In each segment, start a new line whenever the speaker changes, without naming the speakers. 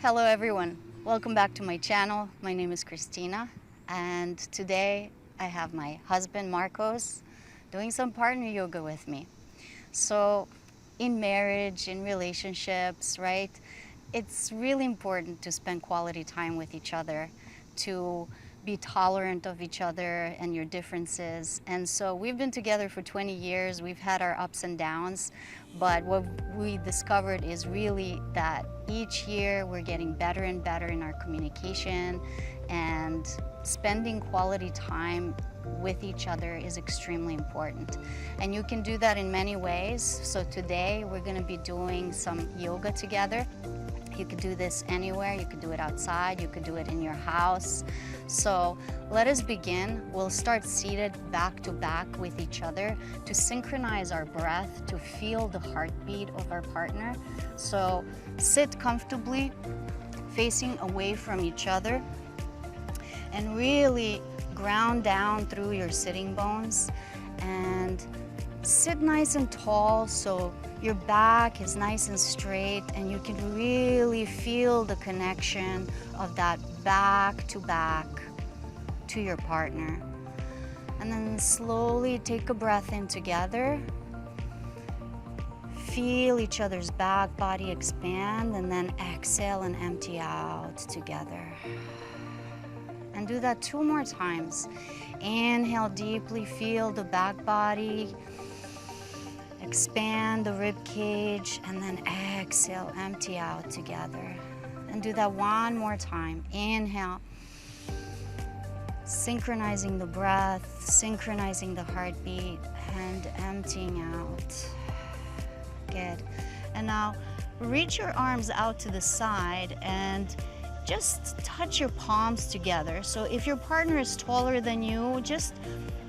Hello everyone, welcome back to my channel. My name is Christina and today I have my husband Marcos doing some partner yoga with me. So in marriage, in relationships, right, it's really important to spend quality time with each other, to be tolerant of each other and your differences. And so we've been together for 20 years. We've had our ups and downs, but what we discovered is really that each year we're getting better and better in our communication, and spending quality time with each other is extremely important. And you can do that in many ways. So today we're going to be doing some yoga together. You could do this anywhere. You could do it outside. You could do it in your house. So let us begin. We'll start seated back to back with each other to synchronize our breath, to feel the heartbeat of our partner. So sit comfortably, facing away from each other, and really ground down through your sitting bones and sit nice and tall so your back is nice and straight and you can really feel the connection of that back to your partner. And then slowly take a breath in together. Feel each other's back body expand, and then exhale and empty out together. And do that 2 more times. Inhale deeply, feel the back body, expand the rib cage, and then exhale, empty out together. And do that 1 more time. Inhale, synchronizing the breath, synchronizing the heartbeat, and emptying out. Good. And now reach your arms out to the side and just touch your palms together. So if your partner is taller than you, just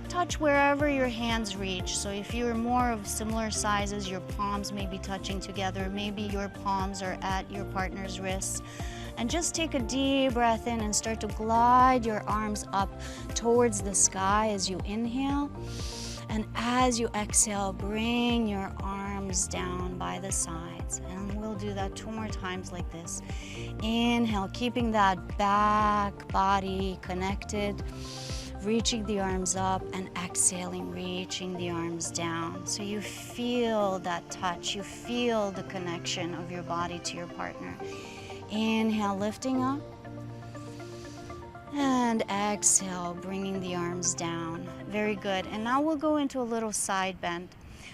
touch wherever your hands reach. So if you're more of similar sizes, your palms may be touching together. Maybe your palms are at your partner's wrists. And just take a deep breath in and start to glide your arms up towards the sky as you inhale. And as you exhale, bring your arms down by the sides. And we'll do that 2 more times like this. Inhale, keeping that back body connected, reaching the arms up, and exhaling, reaching the arms down. So you feel that touch, you feel the connection of your body to your partner. Inhale, lifting up. And exhale, bringing the arms down. Very good. And now we'll go into a little side bend.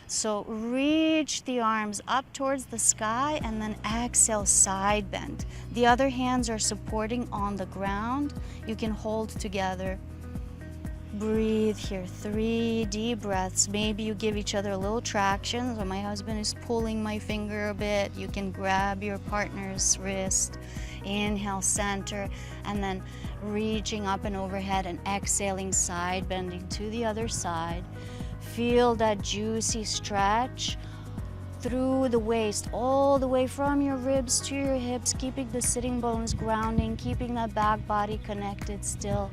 So reach the arms up towards the sky and then exhale, side bend. The other hands are supporting on the ground. You can hold together. Breathe here, 3 deep breaths. Maybe you give each other a little traction. So my husband is pulling my finger a bit. You can grab your partner's wrist. Inhale, center, and then reaching up and overhead and exhaling, side bending to the other side. Feel that juicy stretch through the waist, all the way from your ribs to your hips, keeping the sitting bones grounding, keeping that back body connected still.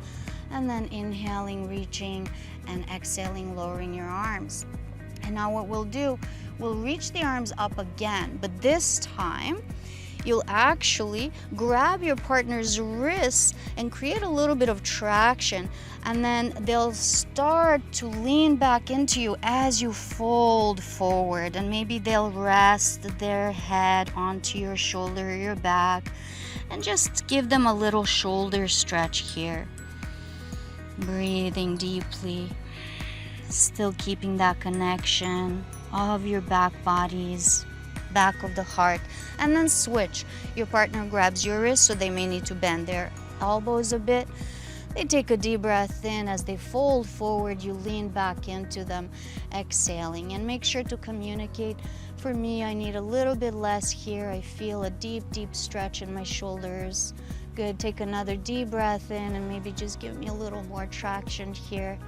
And then inhaling, reaching, and exhaling, lowering your arms. And now what we'll do, we'll reach the arms up again, but this time, you'll actually grab your partner's wrists and create a little bit of traction, and then they'll start to lean back into you as you fold forward, and maybe they'll rest their head onto your shoulder or your back, and just give them a little shoulder stretch here. Breathing deeply, still keeping that connection of your back bodies, back of the heart. And then switch. Your partner grabs your wrist, so they may need to bend their elbows a bit. They take a deep breath in. As they fold forward, you lean back into them, exhaling. And make sure to communicate. For me, I need a little bit less here. I feel a deep, deep stretch in my shoulders. Good. Take another deep breath in and maybe just give me a little more traction here.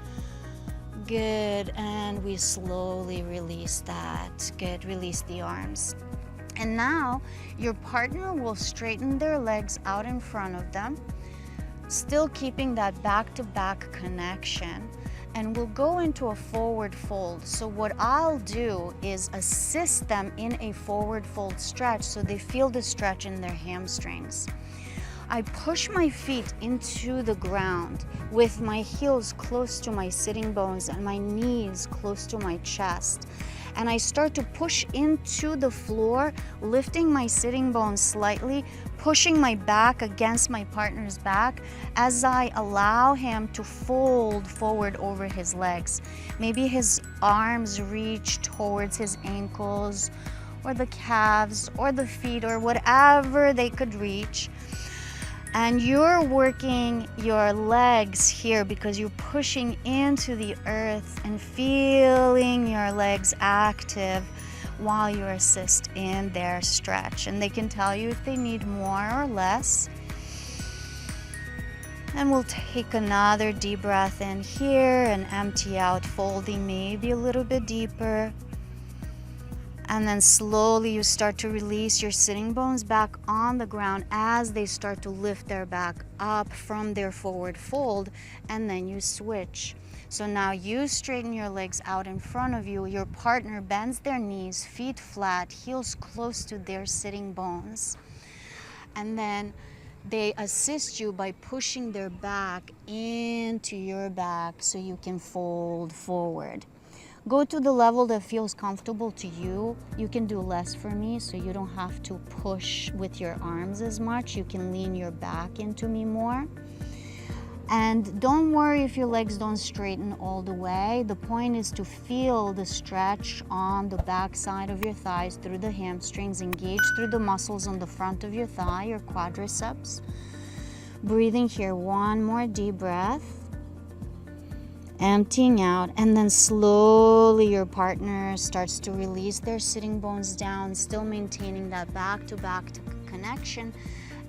Good. And we slowly release that. Good. Release the arms. And now your partner will straighten their legs out in front of them, still keeping that back-to-back connection. and we'll go into a forward fold. So what I'll do is assist them in a forward fold stretch so they feel the stretch in their hamstrings. I push my feet into the ground with my heels close to my sitting bones and my knees close to my chest. And I start to push into the floor, lifting my sitting bones slightly, pushing my back against my partner's back as I allow him to fold forward over his legs. Maybe his arms reach towards his ankles or the calves or the feet or whatever they could reach. And you're working your legs here because you're pushing into the earth and feeling your legs active while you assist in their stretch. And they can tell you if they need more or less. And we'll take another deep breath in here and empty out, folding maybe a little bit deeper. And then slowly you start to release your sitting bones back on the ground as they start to lift their back up from their forward fold, and then you switch. So now you straighten your legs out in front of you. Your partner bends their knees, feet flat, heels close to their sitting bones. And then they assist you by pushing their back into your back so you can fold forward. Go to the level that feels comfortable to you. You can do less for me, so you don't have to push with your arms as much. You can lean your back into me more. And don't worry if your legs don't straighten all the way. The point is to feel the stretch on the back side of your thighs through the hamstrings, engage through the muscles on the front of your thigh, your quadriceps. Breathing here, one more deep breath. Emptying out, and then slowly your partner starts to release their sitting bones down, still maintaining that back-to-back connection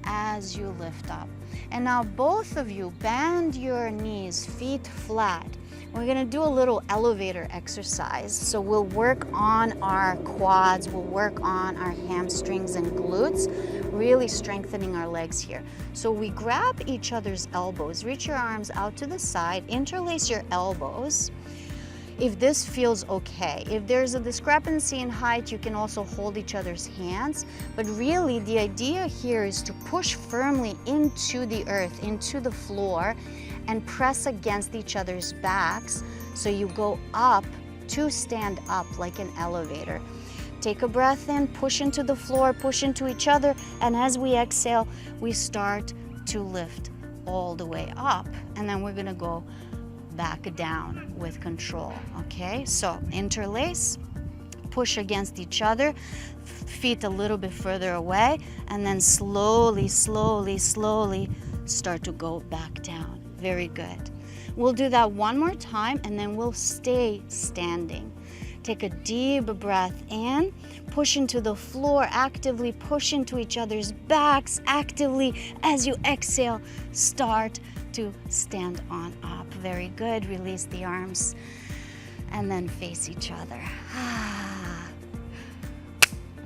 as you lift up. And now both of you bend your knees, feet flat. We're gonna do a little elevator exercise. So we'll work on our quads, we'll work on our hamstrings and glutes, really strengthening our legs here. So we grab each other's elbows, reach your arms out to the side, interlace your elbows. If this feels okay. If there's a discrepancy in height, you can also hold each other's hands. But really the idea here is to push firmly into the earth, into the floor, and press against each other's backs so you go up to stand up like an elevator. Take a breath in, push into the floor, push into each other, and as we exhale, we start to lift all the way up. And then we're gonna go back down with control, okay? So interlace, push against each other, feet a little bit further away, and then slowly, slowly, slowly start to go back down. Very good. We'll do that one more time and then we'll stay standing. Take a deep breath in, push into the floor, actively push into each other's backs, actively as you exhale, start to stand on up. Very good. Release the arms and then face each other.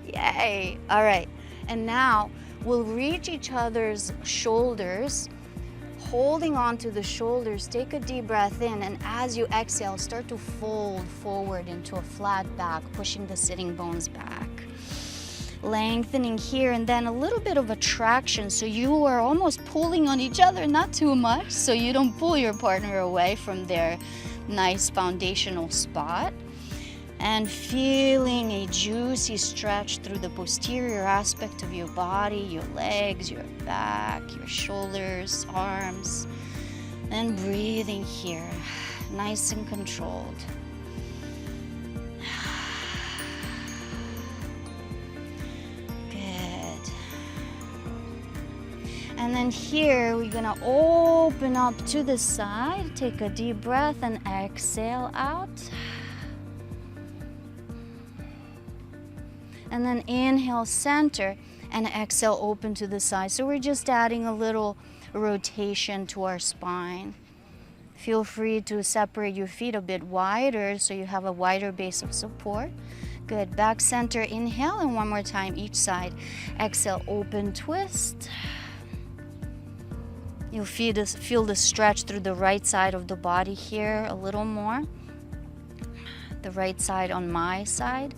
Yay. All right. And now we'll reach each other's shoulders, holding on to the shoulders. Take a deep breath in, and as you exhale, start to fold forward into a flat back, pushing the sitting bones back. Lengthening here, and then a little bit of a traction, so you are almost pulling on each other, not too much, so you don't pull your partner away from their nice foundational spot. And feeling a juicy stretch through the posterior aspect of your body, your legs, your back, your shoulders, arms. And breathing here, nice and controlled. Good. And then here, we're gonna open up to the side, take a deep breath and exhale out. And then inhale, center, and exhale, open to the side. So we're just adding a little rotation to our spine. Feel free to separate your feet a bit wider so you have a wider base of support. Good. Back center, inhale, and one more time each side. Exhale, open, twist. You'll feel the stretch through the right side of the body here a little more. The right side on my side.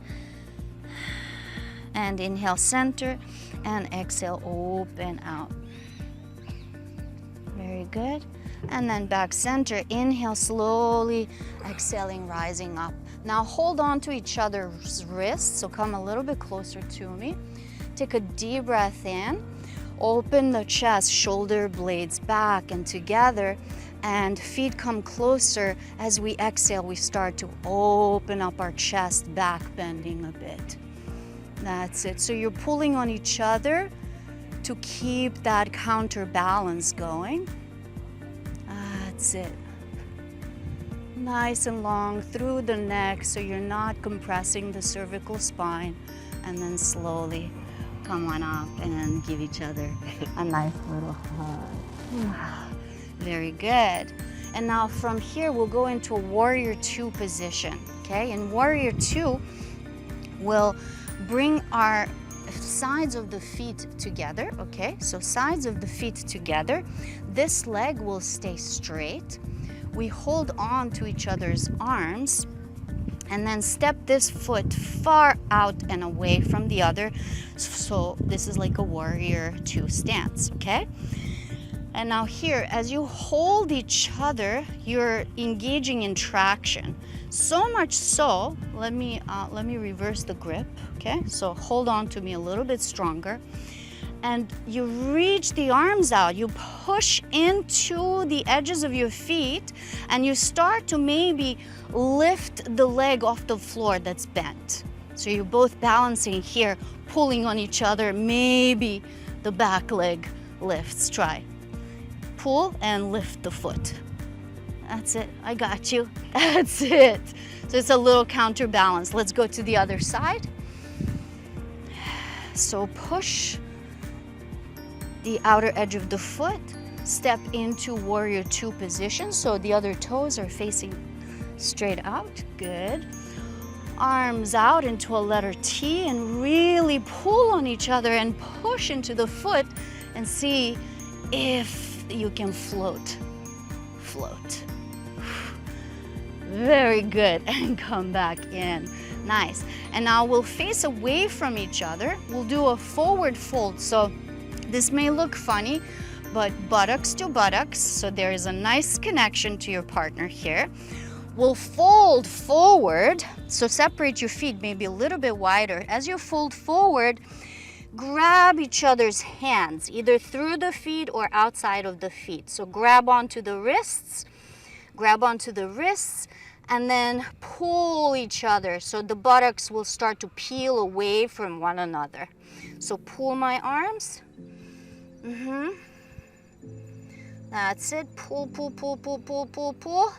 And inhale, center, and exhale, open out. Very good. And then back center, inhale slowly, exhaling, rising up. Now hold on to each other's wrists, so come a little bit closer to me. Take a deep breath in, open the chest, shoulder blades back and together, and feet come closer. As we exhale, we start to open up our chest, back bending a bit. That's it. So you're pulling on each other to keep that counterbalance going. That's it. Nice and long through the neck so you're not compressing the cervical spine. And then slowly come on up and then give each other a nice little hug. Very good. And now from here, we'll go into a warrior two position, okay? In warrior two, we'll bring our sides of the feet together, okay? So sides of the feet together. This leg will stay straight. We hold on to each other's arms and then step this foot far out and away from the other. So this is like a warrior two stance, okay? And now here, as you hold each other, you're engaging in traction. So much so, let me reverse the grip, okay? So hold on to me a little bit stronger. And you reach the arms out, you push into the edges of your feet, and you start to maybe lift the leg off the floor that's bent. So you're both balancing here, pulling on each other, maybe the back leg lifts. Try. Pull and lift the foot. That's it, I got you. That's it. So it's a little counterbalance. Let's go to the other side. So push the outer edge of the foot, step into warrior two position. So the other toes are facing straight out, good. Arms out into a letter T and really pull on each other and push into the foot and see if you can float. Float. Very good, and come back in. Nice. And now we'll face away from each other. We'll do a forward fold. So this may look funny, but buttocks to buttocks. So there is a nice connection to your partner here. We'll fold forward. So separate your feet maybe a little bit wider. As you fold forward, grab each other's hands, either through the feet or outside of the feet. So grab onto the wrists, and then pull each other. So the buttocks will start to peel away from one another. So pull my arms. That's it. Pull, pull, pull, pull, pull, pull, pull.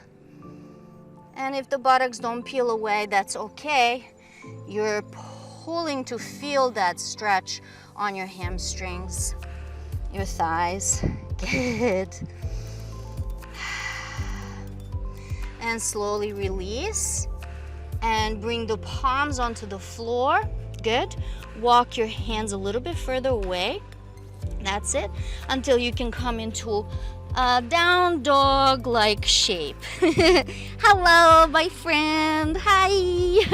And if the buttocks don't peel away, that's okay. You're pulling to feel that stretch on your hamstrings, your thighs. Good. And slowly release and bring the palms onto the floor. Good. Walk your hands a little bit further away. That's it, until you can come into a down dog-like shape. Hello, my friend. Hi.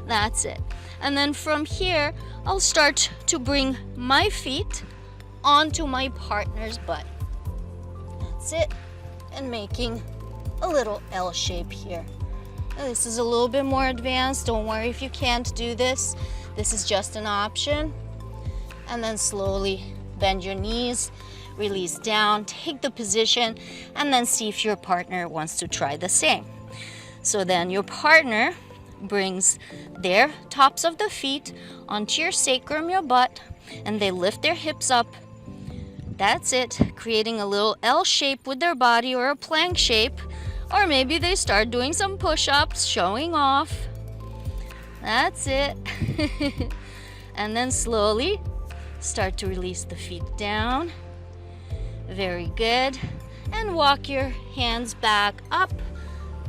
That's it. And then from here, I'll start to bring my feet onto my partner's butt. That's it. And making a little L shape here. This is a little bit more advanced. Don't worry if you can't do this. This is just an option. And then slowly bend your knees, release down, take the position, and then see if your partner wants to try the same. So then your partner brings their tops of the feet onto your sacrum, your butt, and they lift their hips up. That's it, creating a little L shape with their body, or a plank shape, or maybe they start doing some push-ups, showing off. That's it. And then slowly start to release the feet down. Very good. And walk your hands back up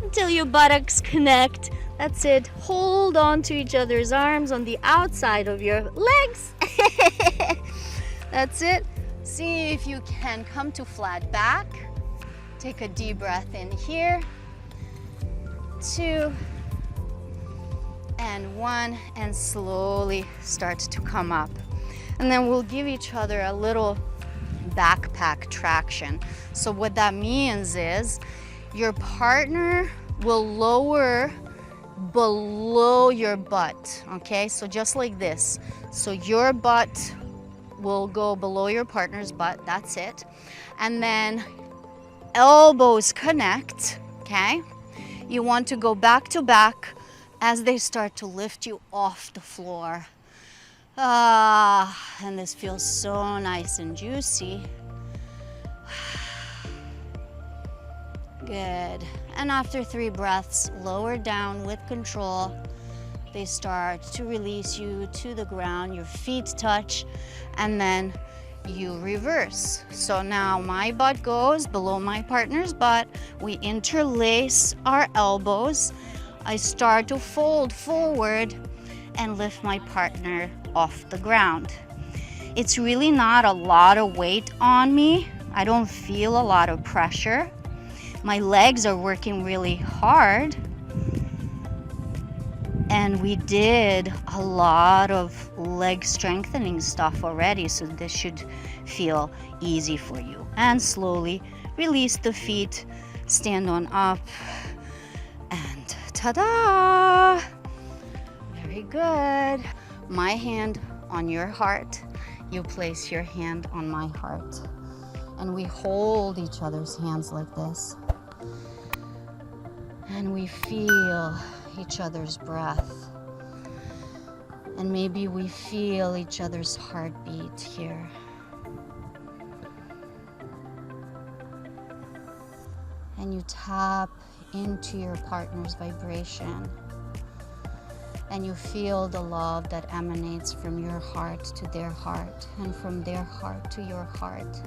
until your buttocks connect. That's it. Hold on to each other's arms on the outside of your legs. That's it. See if you can come to flat back. Take a deep breath in here. 2 and 1, and slowly start to come up. And then we'll give each other a little backpack traction. So what that means is your partner will lower below your butt, okay? So just like this. So your butt will go below your partner's butt, that's it. And then elbows connect, okay? You want to go back to back as they start to lift you off the floor. And this feels so nice and juicy. Good. And after 3 breaths, lower down with control. They start to release you to the ground. Your feet touch, and then you reverse. So now my butt goes below my partner's butt. We interlace our elbows. I start to fold forward and lift my partner off the ground. It's really not a lot of weight on me. I don't feel a lot of pressure. My legs are working really hard. And we did a lot of leg strengthening stuff already, so this should feel easy for you. And slowly release the feet, stand on up, and ta-da! Very good. My hand on your heart, you place your hand on my heart. And we hold each other's hands like this. And we feel each other's breath. And maybe we feel each other's heartbeat here. And you tap into your partner's vibration. And you feel the love that emanates from your heart to their heart, and from their heart to your heart.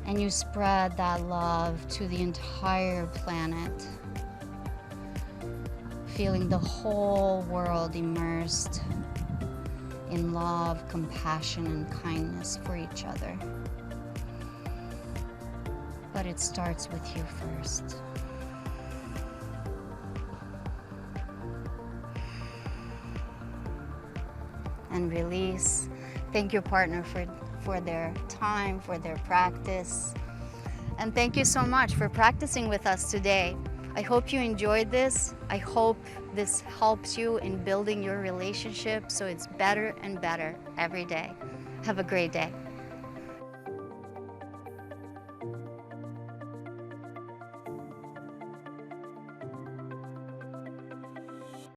And you spread that love to the entire planet, feeling the whole world immersed in love, compassion, and kindness for each other. But it starts with you first. And release. Thank your partner for their time, for their practice. And thank you so much for practicing with us today. I hope you enjoyed this. I hope this helps you in building your relationship so it's better and better every day. Have a great day.